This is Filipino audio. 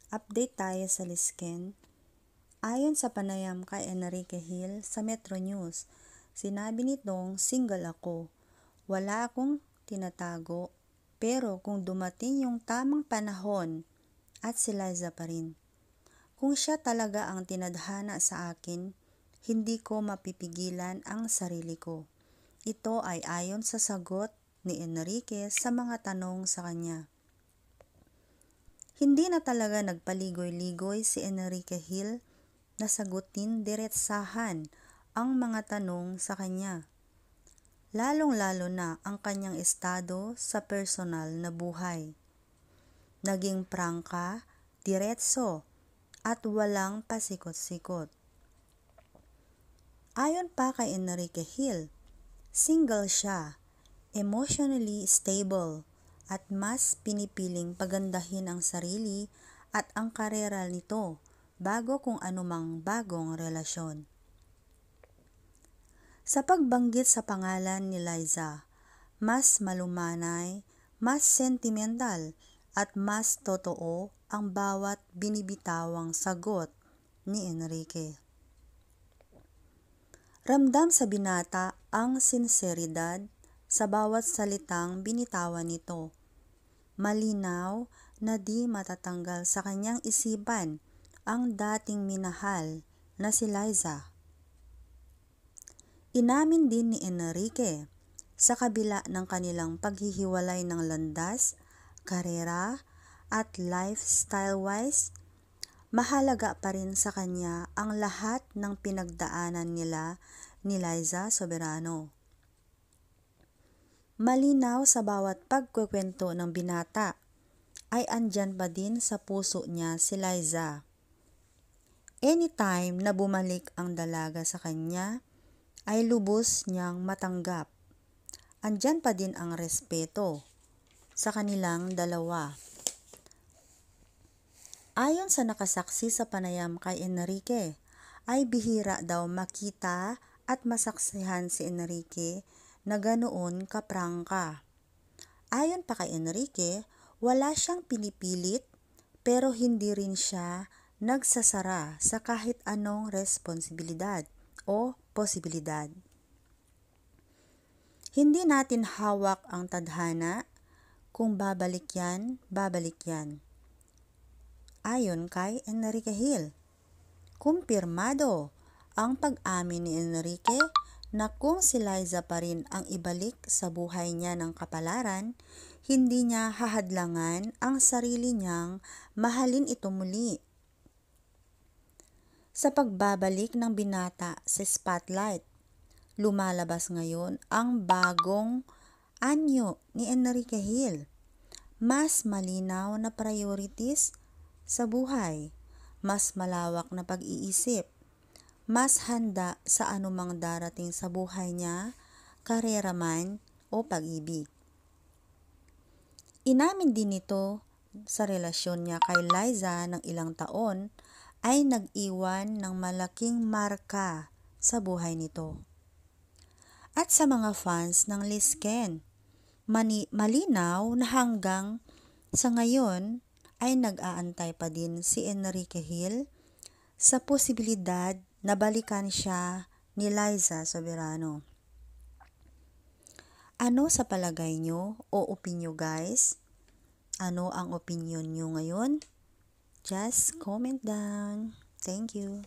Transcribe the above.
Update tayo sa Lisken. Ayon sa panayam kay Enrique Hill sa Metro News, sinabi nitong single ako. Wala akong tinatago, pero kung dumating yung tamang panahon at si Liza pa rin. Kung siya talaga ang tinadhana sa akin, hindi ko mapipigilan ang sarili ko. Ito ay ayon sa sagot ni Enrique sa mga tanong sa kanya. Hindi na talaga nagpaligoy-ligoy si Enrique Hill na sagutin diretsahan ang mga tanong sa kanya. Lalong-lalo na ang kanyang estado sa personal na buhay. Naging prangka, diretso, at walang pasikot-sikot. Ayon pa kay Enrique Hill, single siya, emotionally stable, at mas pinipiling pagandahin ang sarili at ang karera nito bago kung anumang bagong relasyon. Sa pagbanggit sa pangalan ni Liza, mas malumanay, mas sentimental, at mas totoo ang bawat binibitawang sagot ni Enrique. Ramdam sa binata ang sinseridad sa bawat salitang binitawan nito. Malinaw na di matatanggal sa kanyang isipan ang dating minahal na si Liza. Inamin din ni Enrique, sa kabila ng kanilang paghihiwalay ng landas, karera, at lifestyle-wise, mahalaga pa rin sa kanya ang lahat ng pinagdaanan nila ni Liza Soberano. Malinaw sa bawat pagkukwento ng binata, ay andyan pa din sa puso niya si Liza. Anytime na bumalik ang dalaga sa kanya, ay lubos niyang matanggap. Andyan pa din ang respeto sa kanilang dalawa. Ayon sa nakasaksi sa panayam kay Enrique, ay bihira daw makita at masaksihan si Enrique na ganoon kaprangka. Ayon pa kay Enrique, wala siyang pinipilit pero hindi rin siya nagsasara sa kahit anong responsibilidad o posibilidad. Hindi natin hawak ang tadhana, kung babalik yan, babalik yan. Ayon kay Enrique Hill, kumpirmado ang pag-amin ni Enrique na kung si Liza pa rin ang ibalik sa buhay niya ng kapalaran, hindi niya hahadlangan ang sarili niyang mahalin ito muli. Sa pagbabalik ng binata sa spotlight, lumalabas ngayon ang bagong anyo ni Enrique Hill. Mas malinaw na priorities sa buhay, mas malawak na pag-iisip, mas handa sa anumang darating sa buhay niya, karera man o pag-ibig. Inamin din nito sa relasyon niya kay Liza ng ilang taon ay nag-iwan ng malaking marka sa buhay nito. At sa mga fans ng Lisken, malinaw na hanggang sa ngayon ay nag-aantay pa din si Enrique Hill sa posibilidad na balikan siya ni Liza Soberano. Ano sa palagay nyo o opinyo guys? Ano ang opinion nyo ngayon? Just comment down. Thank you.